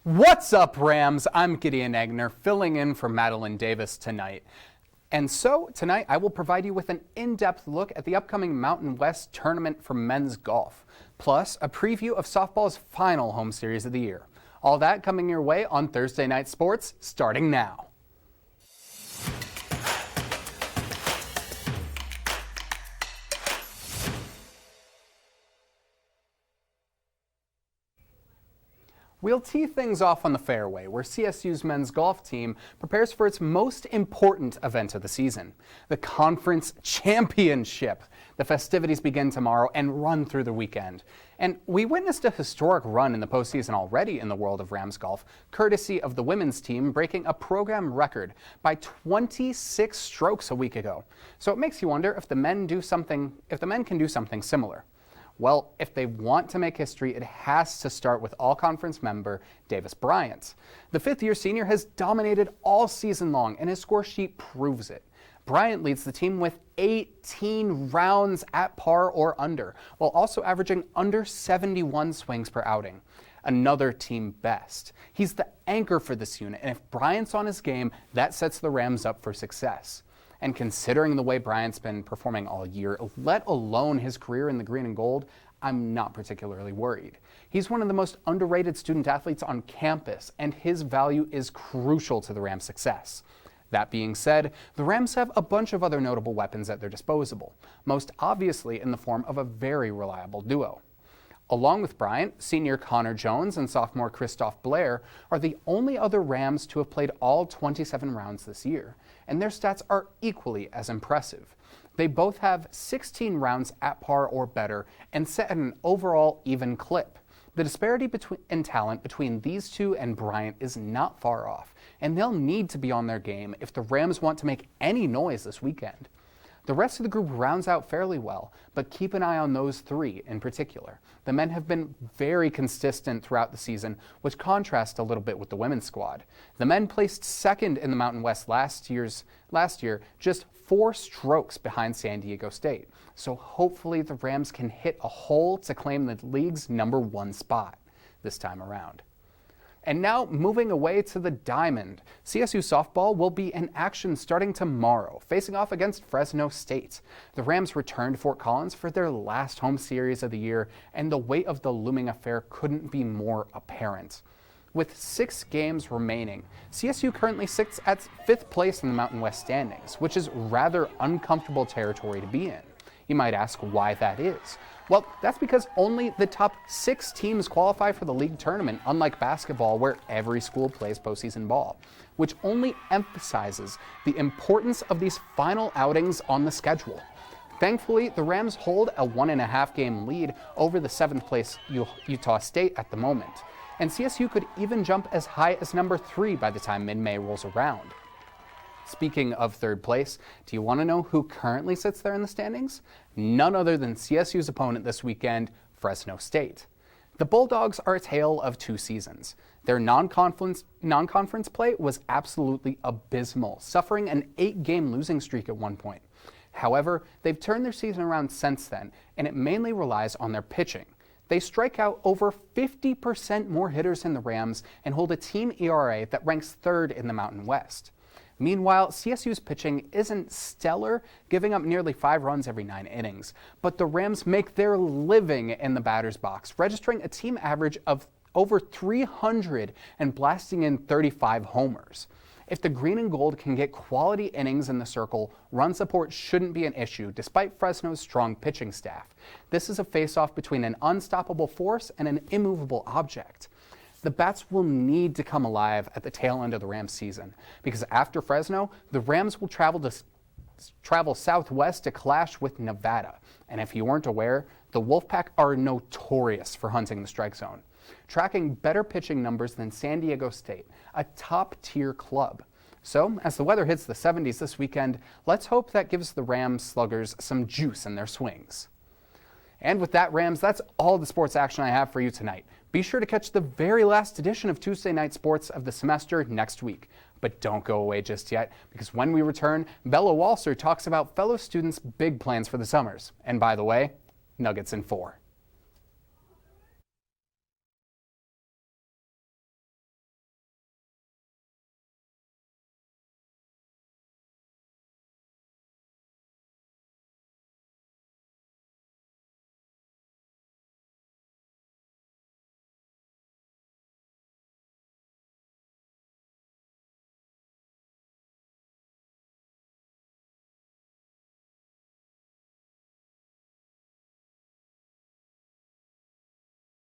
What's up, Rams? I'm Gideon Aigner, filling in for Madeline Davis tonight. And so, tonight I will provide you with an in-depth look at the upcoming Mountain West tournament for men's golf, plus a preview of softball's final home series of the year. All that coming your way on Thursday Night Sports, starting now. We'll tee things off on the fairway, where CSU's men's golf team prepares for its most important event of the season, the Conference Championship. The festivities begin tomorrow and run through the weekend. And we witnessed a historic run in the postseason already in the world of Rams golf, courtesy of the women's team breaking a program record by 26 strokes a week ago. So it makes you wonder if the men can do something similar. Well, if they want to make history, it has to start with all-conference member Davis Bryant. The fifth-year senior has dominated all season long, and his score sheet proves it. Bryant leads the team with 18 rounds at par or under, while also averaging under 71 swings per outing. Another team best. He's the anchor for this unit, and if Bryant's on his game, that sets the Rams up for success. And considering the way Bryant's been performing all year, let alone his career in the green and gold, I'm not particularly worried. He's one of the most underrated student athletes on campus, and his value is crucial to the Rams' success. That being said, the Rams have a bunch of other notable weapons at their disposal, most obviously in the form of a very reliable duo. Along with Bryant, senior Connor Jones and sophomore Christoph Blair are the only other Rams to have played all 27 rounds this year, and their stats are equally as impressive. They both have 16 rounds at par or better and set at an overall even clip. The disparity in talent between these two and Bryant is not far off, and they'll need to be on their game if the Rams want to make any noise this weekend. The rest of the group rounds out fairly well, but keep an eye on those three in particular. The men have been very consistent throughout the season, which contrasts a little bit with the women's squad. The men placed second in the Mountain West last year, just 4 strokes behind San Diego State. So hopefully the Rams can hit a hole to claim the league's #1 spot this time around. And now, moving away to the Diamond, CSU softball will be in action starting tomorrow, facing off against Fresno State. The Rams return to Fort Collins for their last home series of the year, and the weight of the looming affair couldn't be more apparent. With 6 games remaining, CSU currently sits at 5th place in the Mountain West standings, which is rather uncomfortable territory to be in. You might ask why that is. Well, that's because only the top 6 teams qualify for the league tournament, unlike basketball where every school plays postseason ball, which only emphasizes the importance of these final outings on the schedule. Thankfully, the Rams hold a 1.5 game lead over the 7th place Utah State at the moment, and CSU could even jump as high as #3 by the time mid-May rolls around. Speaking of 3rd place, do you want to know who currently sits there in the standings? None other than CSU's opponent this weekend, Fresno State. The Bulldogs are a tale of 2 seasons. Their non-conference play was absolutely abysmal, suffering an 8-game losing streak at one point. However, they've turned their season around since then, and it mainly relies on their pitching. They strike out over 50% more hitters than the Rams and hold a team ERA that ranks 3rd in the Mountain West. Meanwhile, CSU's pitching isn't stellar, giving up nearly 5 runs every 9 innings. But the Rams make their living in the batter's box, registering a team average of over 300 and blasting in 35 homers. If the green and gold can get quality innings in the circle, run support shouldn't be an issue, despite Fresno's strong pitching staff. This is a face-off between an unstoppable force and an immovable object. The bats will need to come alive at the tail end of the Rams season, because after Fresno, the Rams will travel southwest to clash with Nevada. And if you weren't aware, the Wolfpack are notorious for hunting the strike zone, tracking better pitching numbers than San Diego State, a top-tier club. So, as the weather hits the 70s this weekend, let's hope that gives the Rams sluggers some juice in their swings. And with that, Rams, that's all the sports action I have for you tonight. Be sure to catch the very last edition of Tuesday Night Sports of the semester next week. But don't go away just yet, because when we return, Bella Walser talks about fellow students' big plans for the summers. And by the way, Nuggets in 4.